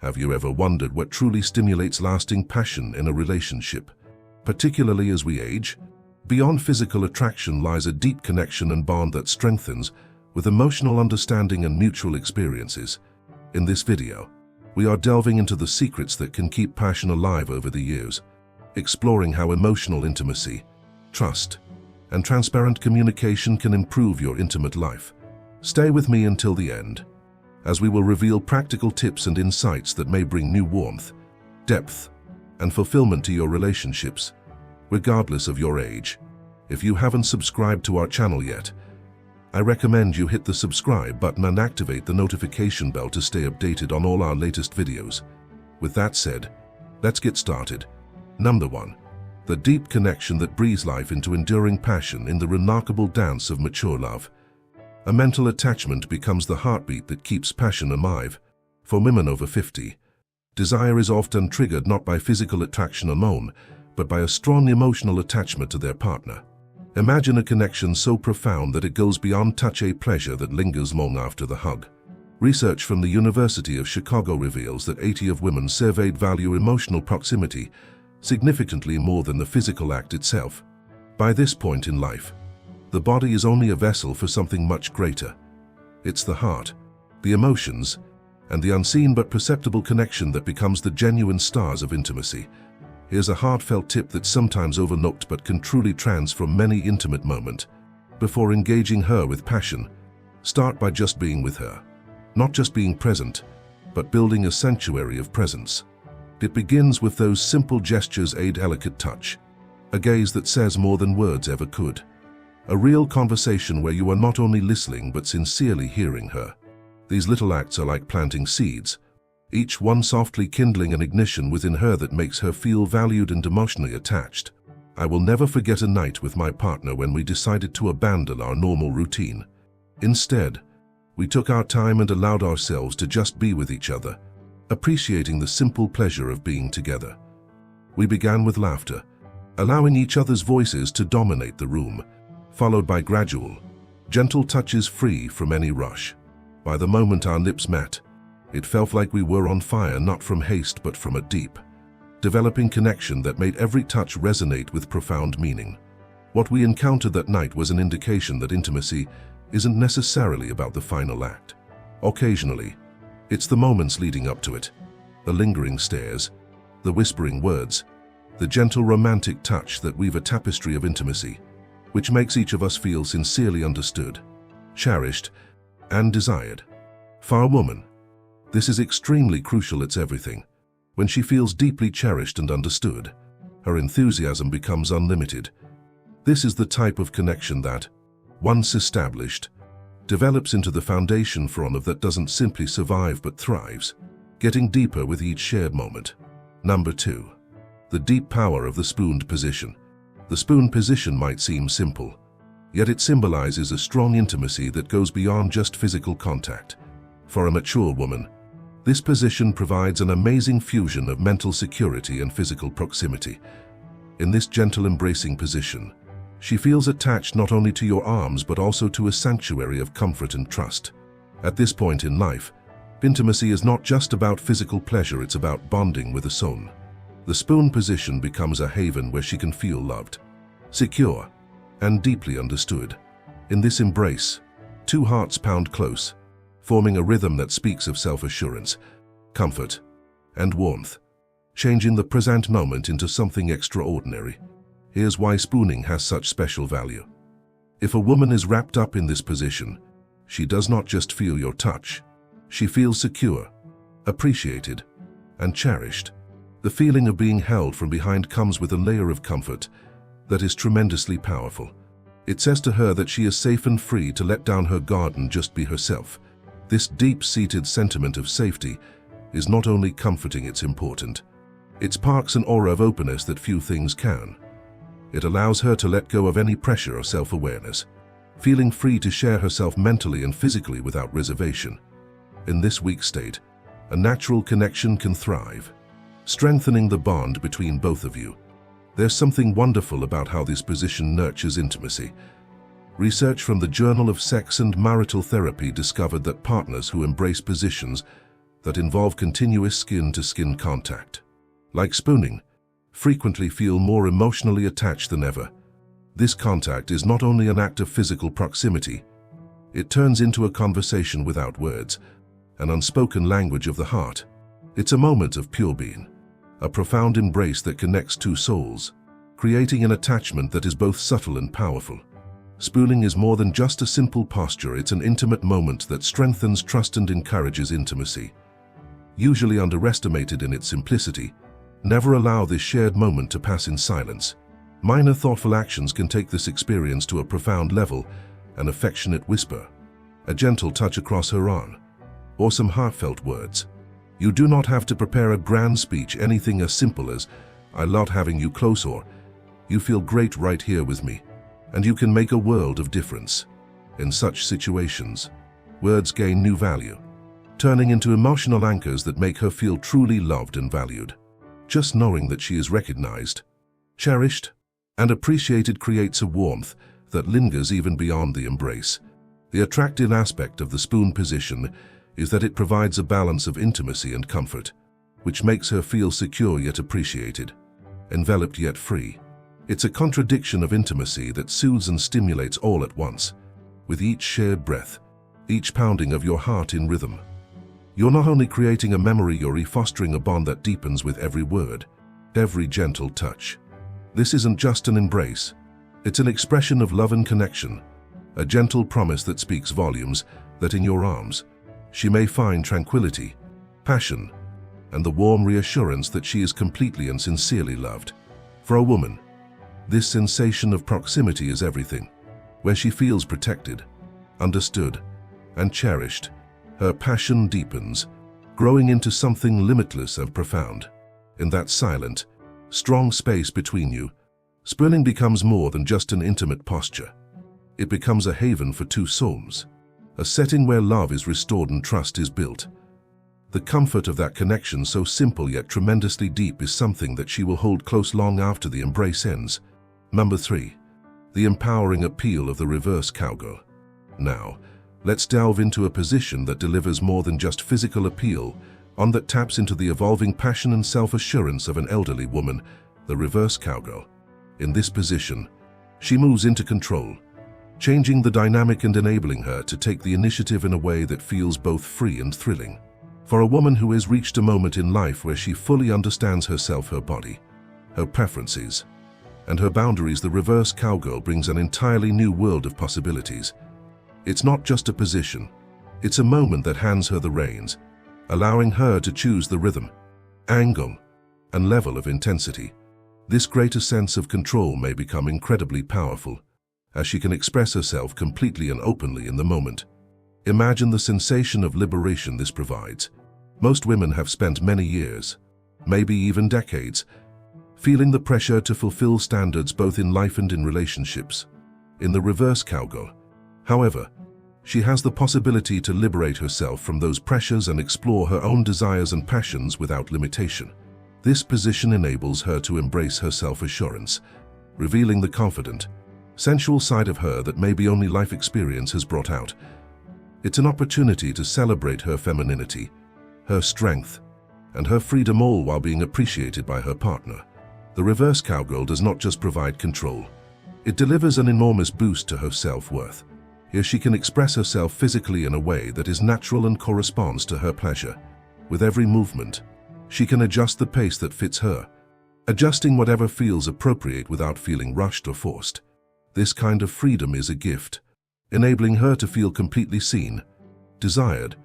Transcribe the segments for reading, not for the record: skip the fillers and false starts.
Have you ever wondered what truly stimulates lasting passion in a relationship? Particularly as we age, beyond physical attraction lies a deep connection and bond that strengthens with emotional understanding and mutual experiences. In this video, we are delving into the secrets that can keep passion alive over the years, exploring how emotional intimacy, trust, and transparent communication can improve your intimate life. Stay with me until the end, as we will reveal practical tips and insights that may bring new warmth, depth, and fulfillment to your relationships, regardless of your age. If you haven't subscribed to our channel yet, I recommend you hit the subscribe button and activate the notification bell to stay updated on all our latest videos. With that said, let's get started. Number 1. The deep connection that breathes life into enduring passion in the remarkable dance of mature love. A mental attachment becomes the heartbeat that keeps passion alive. For women over 50, desire is often triggered not by physical attraction alone, but by a strong emotional attachment to their partner. Imagine a connection so profound that it goes beyond touch, a pleasure that lingers long after the hug. Research from the University of Chicago reveals that 80% of women surveyed value emotional proximity significantly more than the physical act itself. By this point in life, the body is only a vessel for something much greater. It's the heart, the emotions, and the unseen but perceptible connection that becomes the genuine stars of intimacy. Here's a heartfelt tip that's sometimes overlooked but can truly transform many intimate moments. Before engaging her with passion, start by just being with her. Not just being present, but building a sanctuary of presence. It begins with those simple gestures, a delicate touch, a gaze that says more than words ever could. A real conversation where you are not only listening but sincerely hearing her. These little acts are like planting seeds, each one softly kindling an ignition within her that makes her feel valued and emotionally attached. I will never forget a night with my partner when we decided to abandon our normal routine. Instead, we took our time and allowed ourselves to just be with each other, appreciating the simple pleasure of being together. We began with laughter, allowing each other's voices to dominate the room, followed by gradual, gentle touches free from any rush. By the moment our lips met, it felt like we were on fire, not from haste but from a deep, developing connection that made every touch resonate with profound meaning. What we encountered that night was an indication that intimacy isn't necessarily about the final act. Occasionally, it's the moments leading up to it, the lingering stares, the whispering words, the gentle romantic touch that weave a tapestry of intimacy, which makes each of us feel sincerely understood, cherished, and desired. For a woman, this is extremely crucial. It's everything. When she feels deeply cherished and understood, her enthusiasm becomes unlimited. This is the type of connection that, once established, develops into the foundation for love that doesn't simply survive but thrives, getting deeper with each shared moment. Number 2. The deep power of the spooned position. The spoon position might seem simple, yet it symbolizes a strong intimacy that goes beyond just physical contact. For a mature woman, this position provides an amazing fusion of mental security and physical proximity. In this gentle embracing position, she feels attached not only to your arms but also to a sanctuary of comfort and trust. At this point in life, intimacy is not just about physical pleasure, it's about bonding with a soul. The spoon position becomes a haven where she can feel loved, secure, and deeply understood. In this embrace, two hearts pound close, forming a rhythm that speaks of self-assurance, comfort, and warmth, changing the present moment into something extraordinary. Here's why spooning has such special value. If a woman is wrapped up in this position, she does not just feel your touch, she feels secure, appreciated, and cherished. The feeling of being held from behind comes with a layer of comfort that is tremendously powerful. It says to her that she is safe and free to let down her guard and just be herself. This deep-seated sentiment of safety is not only comforting, it's important. It sparks an aura of openness that few things can. It allows her to let go of any pressure or self-awareness, feeling free to share herself mentally and physically without reservation. In this weak state, a natural connection can thrive, strengthening the bond between both of you. There's something wonderful about how this position nurtures intimacy. Research from the Journal of Sex and Marital Therapy discovered that partners who embrace positions that involve continuous skin-to-skin contact. Like spooning, frequently feel more emotionally attached than ever. This contact is not only an act of physical proximity, it turns into a conversation without words, an unspoken language of the heart. It's a moment of pure being, a profound embrace that connects two souls, creating an attachment that is both subtle and powerful. Spooning is more than just a simple posture, it's an intimate moment that strengthens trust and encourages intimacy. Usually underestimated in its simplicity, never allow this shared moment to pass in silence. Minor thoughtful actions can take this experience to a profound level: an affectionate whisper, a gentle touch across her arm, or some heartfelt words. You do not have to prepare a grand speech, anything as simple as, "I love having you close," or "You feel great right here with me," and you can make a world of difference. In such situations, words gain new value, turning into emotional anchors that make her feel truly loved and valued. Just knowing that she is recognized, cherished, and appreciated creates a warmth that lingers even beyond the embrace. The attractive aspect of the spoon position is that it provides a balance of intimacy and comfort, which makes her feel secure yet appreciated, enveloped yet free. It's a contradiction of intimacy that soothes and stimulates all at once. With each shared breath, each pounding of your heart in rhythm, you're not only creating a memory, you're fostering a bond that deepens with every word, every gentle touch. This isn't just an embrace, it's an expression of love and connection, a gentle promise that speaks volumes, that in your arms, she may find tranquility, passion, and the warm reassurance that she is completely and sincerely loved. For a woman, this sensation of proximity is everything. Where she feels protected, understood, and cherished, her passion deepens, growing into something limitless and profound. In that silent, strong space between you, spooning becomes more than just an intimate posture. It becomes a haven for two souls, a setting where love is restored and trust is built. The comfort of that connection, so simple yet tremendously deep, is something that she will hold close long after the embrace ends. Number 3. The empowering appeal of the reverse cowgirl. Now, let's delve into a position that delivers more than just physical appeal, one that taps into the evolving passion and self-assurance of an elderly woman, the reverse cowgirl. In this position, she moves into control, changing the dynamic and enabling her to take the initiative in a way that feels both free and thrilling. For a woman who has reached a moment in life where she fully understands herself, her body, her preferences, and her boundaries, the reverse cowgirl brings an entirely new world of possibilities. It's not just a position, it's a moment that hands her the reins, allowing her to choose the rhythm, angle, and level of intensity. This greater sense of control may become incredibly powerful, as she can express herself completely and openly in the moment. Imagine the sensation of liberation this provides. Most women have spent many years, maybe even decades, feeling the pressure to fulfill standards both in life and in relationships. In the reverse cowgirl, however, she has the possibility to liberate herself from those pressures and explore her own desires and passions without limitation. This position enables her to embrace her self-assurance, revealing the confident, sensual side of her that maybe only life experience has brought out. It's an opportunity to celebrate her femininity, her strength, and her freedom, all while being appreciated by her partner. The reverse cowgirl does not just provide control, it delivers an enormous boost to her self-worth. Here she can express herself physically in a way that is natural and corresponds to her pleasure. With every movement, she can adjust the pace that fits her, adjusting whatever feels appropriate without feeling rushed or forced. This kind of freedom is a gift, enabling her to feel completely seen, desired,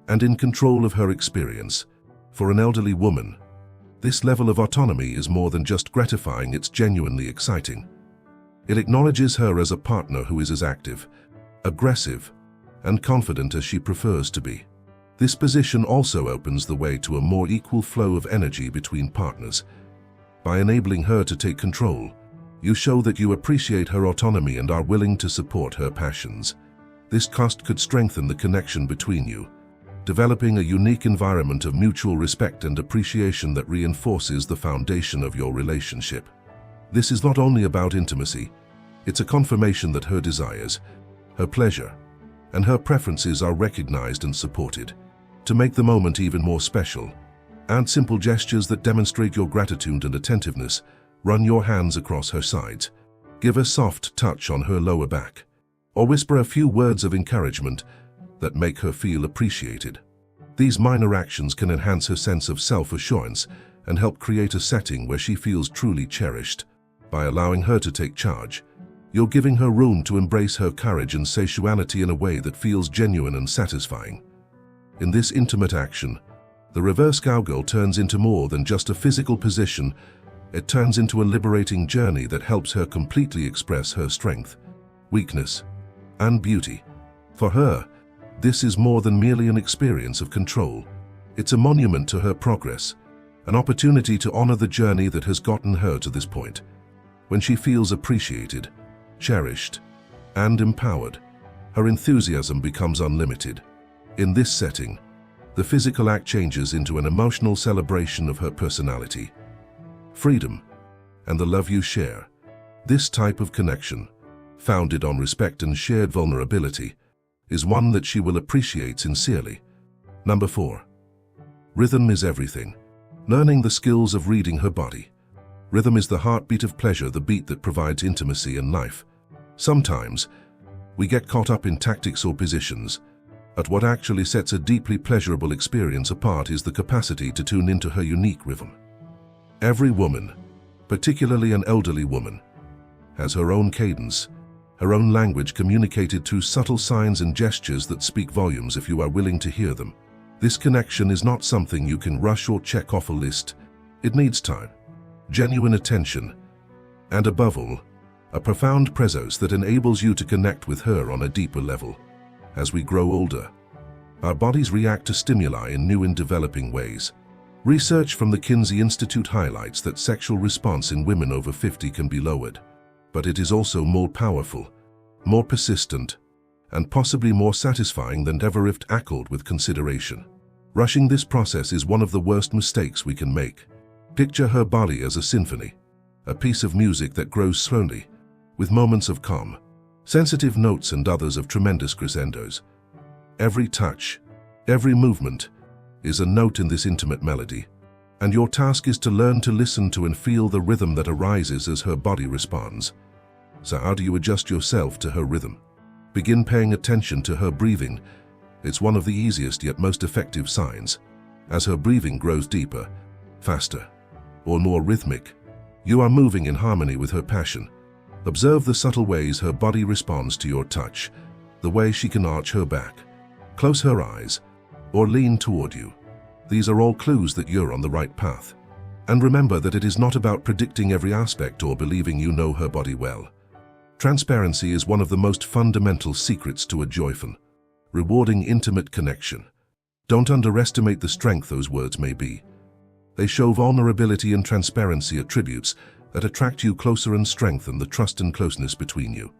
and in control of her experience. For an elderly woman, this level of autonomy is more than just gratifying, it's genuinely exciting. It acknowledges her as a partner who is as active, aggressive, and confident as she prefers to be. This position also opens the way to a more equal flow of energy between partners. By enabling her to take control, you show that you appreciate her autonomy and are willing to support her passions. This trust could strengthen the connection between you, developing a unique environment of mutual respect and appreciation that reinforces the foundation of your relationship. This is not only about intimacy, it's a confirmation that her desires, her pleasure, and her preferences are recognized and supported. To make the moment even more special, add simple gestures that demonstrate your gratitude and attentiveness. Run your hands across her sides. Give a soft touch on her lower back. Or whisper a few words of encouragement that make her feel appreciated. These minor actions can enhance her sense of self-assurance and help create a setting where she feels truly cherished. By allowing her to take charge, you're giving her room to embrace her courage and sensuality in a way that feels genuine and satisfying. In this intimate action, the reverse cowgirl turns into more than just a physical position. It turns into a liberating journey that helps her completely express her strength, weakness, and beauty. For her, this is more than merely an experience of control. It's a monument to her progress, an opportunity to honor the journey that has gotten her to this point. When she feels appreciated, cherished, and empowered, her enthusiasm becomes unlimited. In this setting, the physical act changes into an emotional celebration of her personality, freedom, and the love you share. This type of connection, founded on respect and shared vulnerability, is one that she will appreciate sincerely. Number 4. Rhythm is everything. Learning the skills of reading her body. Rhythm is the heartbeat of pleasure, the beat that provides intimacy and life. Sometimes, we get caught up in tactics or positions, but what actually sets a deeply pleasurable experience apart is the capacity to tune into her unique rhythm. Every woman, particularly an elderly woman, has her own cadence, her own language communicated through subtle signs and gestures that speak volumes if you are willing to hear them. This connection is not something you can rush or check off a list. It needs time, genuine attention, and above all, a profound presence that enables you to connect with her on a deeper level. As we grow older, our bodies react to stimuli in new and developing ways. Research from the Kinsey Institute highlights that sexual response in women over 50 can be lowered, but it is also more powerful, more persistent, and possibly more satisfying than ever if tackled with consideration. Rushing this process is one of the worst mistakes we can make. Picture her body as a symphony, a piece of music that grows slowly, with moments of calm, sensitive notes and others of tremendous crescendos. Every touch, every movement, is a note in this intimate melody, and your task is to learn to listen to and feel the rhythm that arises as her body responds. So how do you adjust yourself to her rhythm? Begin paying attention to her breathing. It's one of the easiest yet most effective signs. As her breathing grows deeper, faster, or more rhythmic, you are moving in harmony with her passion. Observe the subtle ways her body responds to your touch, the way she can arch her back, close her eyes, or lean toward you. These are all clues that you're on the right path. And remember that it is not about predicting every aspect or believing you know her body well. Transparency is one of the most fundamental secrets to a joyful, rewarding intimate connection. Don't underestimate the strength those words may be. They show vulnerability and transparency, attributes that attract you closer and strengthen the trust and closeness between you.